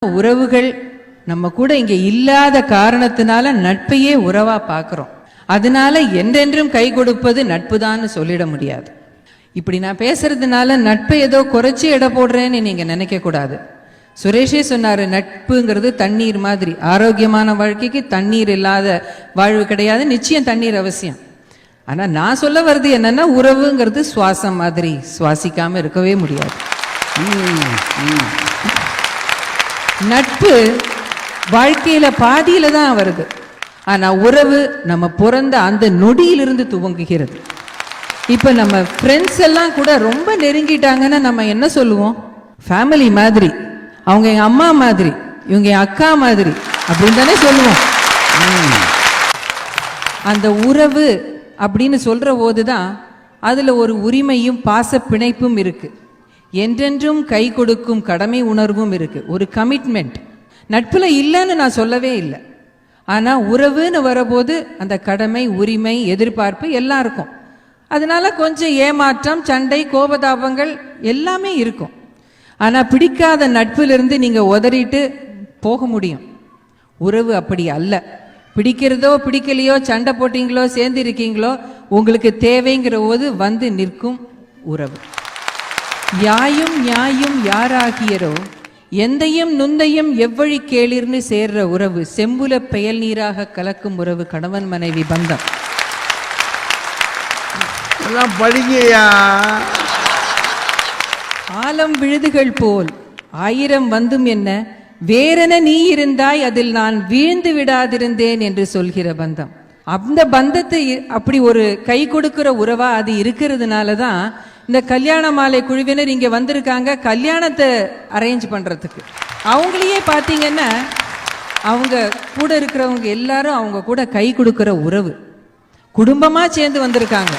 உறவுகள் நம்ம கூட இங்க இல்லாத காரணத்தினால நட்பையே உறவா பார்க்கிறோம். அதனால என்றென்றும் கை கொடுப்பது நட்புதான்னு சொல்லிட முடியாது. இப்படி நான் பேசுறதுனால நட்பை ஏதோ குறைச்சி எடை போடுறேன்னு நீங்க நினைக்க கூடாது. சுரேஷே சொன்னாரு, நட்புங்கிறது தண்ணீர் மாதிரி. ஆரோக்கியமான வாழ்க்கைக்கு தண்ணீர் இல்லாத வாழ்வு கிடையாது. நிச்சயம் தண்ணீர் அவசியம். ஆனா நான் சொல்ல வர்றது என்னன்னா, உறவுங்கிறது சுவாசம் மாதிரி. சுவாசிக்காம இருக்கவே முடியாது. நட்பு வாழ்க்கையில பாதியில தான் வருது. ஆனா உறவு நம்ம பிறந்த அந்த நொடியிலிருந்து துவங்குகிறது. இப்ப நம்ம ஃப்ரெண்ட்ஸ் எல்லாம் கூட ரொம்ப நெருங்கிட்டாங்கன்னா நம்ம என்ன சொல்லுவோம்? ஃபேமிலி மாதிரி, அவங்க என் அம்மா மாதிரி, இவங்க என் அக்கா மாதிரி அப்படின்னு தானே சொல்லுவோம். அந்த உறவு அப்படின்னு சொல்ற போதுதான் அதுல ஒரு உரிமையும் பாச பிணைப்பும் இருக்கு. என்றென்றும் கை கொடுக்கும் கடமை உணர்வும் இருக்கு. ஒரு கமிட்மெண்ட் நட்புல இல்லைன்னு நான் சொல்லவே இல்லை. ஆனா உறவுன்னு வரபோது அந்த கடமை, உரிமை, எதிர்பார்ப்பு எல்லாம் இருக்கும். அதனால கொஞ்சம் ஏமாற்றம், சண்டை, கோபதாபங்கள் எல்லாமே இருக்கும். ஆனா பிடிக்காத நட்பிலிருந்து நீங்க உதறிட்டு போக முடியும். உறவு அப்படி அல்ல. பிடிக்கிறதோ பிடிக்கலையோ, சண்டை போட்டீங்களோ சேர்ந்து இருக்கீங்களோ, உங்களுக்கு தேவைங்கிற போது வந்து நிற்கும் உறவு. யாயும் நியாயும் யாராகியரோ எந்தையும் நுந்தையும் எவ்வழி கேளிர்னு சேர்ற உறவு. செம்புல பெயல் நீராக கலக்கும் உறவு கணவன் மனைவி பந்தம். படிங்கயா. ஆலம் விழுதுகள் போல் ஆயிரம் வந்தும் என்ன, வேறென நீ இருந்தாய் அதில் நான் வீழ்ந்து விடாதிருந்தேன் என்று சொல்கிற பந்தம். அந்த பந்தத்தை அப்படி ஒரு கை கொடுக்கிற உறவா அது இருக்கிறதுனால தான் இந்த கல்யாண மாலை குழுவினர் இங்க வந்திருக்காங்க, கல்யாணத்தை அரேஞ்ச் பண்றதுக்கு. அவங்களையே பார்த்தீங்கன்னா அவங்க கூட இருக்கிறவங்க எல்லாரும் அவங்க கூட கை கொடுக்கிற உறவு. குடும்பமா சேர்ந்து வந்திருக்காங்க.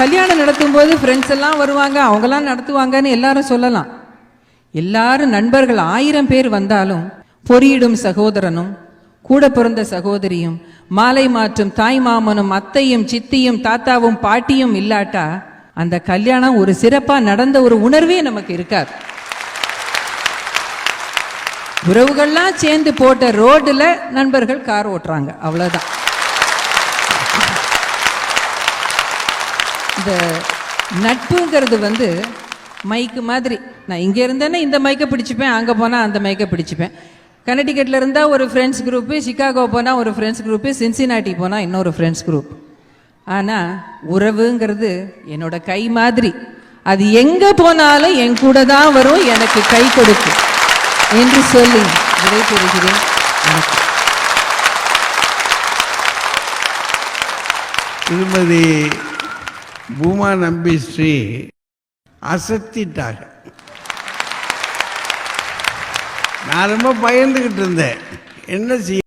கல்யாணம் நடத்தும் போது ஃப்ரெண்ட்ஸ் எல்லாம் வருவாங்க, அவங்கெல்லாம் நடத்துவாங்கன்னு எல்லாரும் சொல்லலாம். எல்லாரும் நண்பர்கள் 1000 பேர் வந்தாலும் பொறியிடும் சகோதரனும் கூட பிறந்த சகோதரியும் மாலை மாற்றும் தாய் மாமனும் அத்தையும் சித்தியும் தாத்தாவும் பாட்டியும் இல்லாட்டா அந்த கல்யாணம் ஒரு சிறப்பா நடந்த ஒரு உணர்வே நமக்கு இருக்காது. உறவுகள்லாம் சேர்ந்து போட்ட ரோடுல நண்பர்கள் கார் ஓட்டுறாங்க, அவ்வளவுதான். இந்த நட்புங்கிறது மைக்கு மாதிரி. நான் இங்க இருந்தேன்னா இந்த மைக்கை பிடிச்சிப்பேன், அங்க போனா அந்த மைக்கை பிடிச்சிப்பேன். கனடிகட்ல இருந்தா ஒரு ஃப்ரெண்ட்ஸ் குரூப், சிகாகோ போனா ஒரு ஃப்ரெண்ட்ஸ் குரூப், சின்சினாட்டி போனா இன்னொரு ஃப்ரெண்ட்ஸ் குரூப். ஆனா உறவுங்கிறது என்னோட கை மாதிரி. அது எங்க போனாலும் என் கூட தான் வரும், எனக்கு கை கொடுக்கும் என்று சொல்லி விடைபெறுகிறேன். திருமதி பூமா நம்பி ஸ்ரீ அசத்திட்டாங்க. நான் ரொம்ப பயந்துகிட்டு இருந்தேன், என்ன செய்ய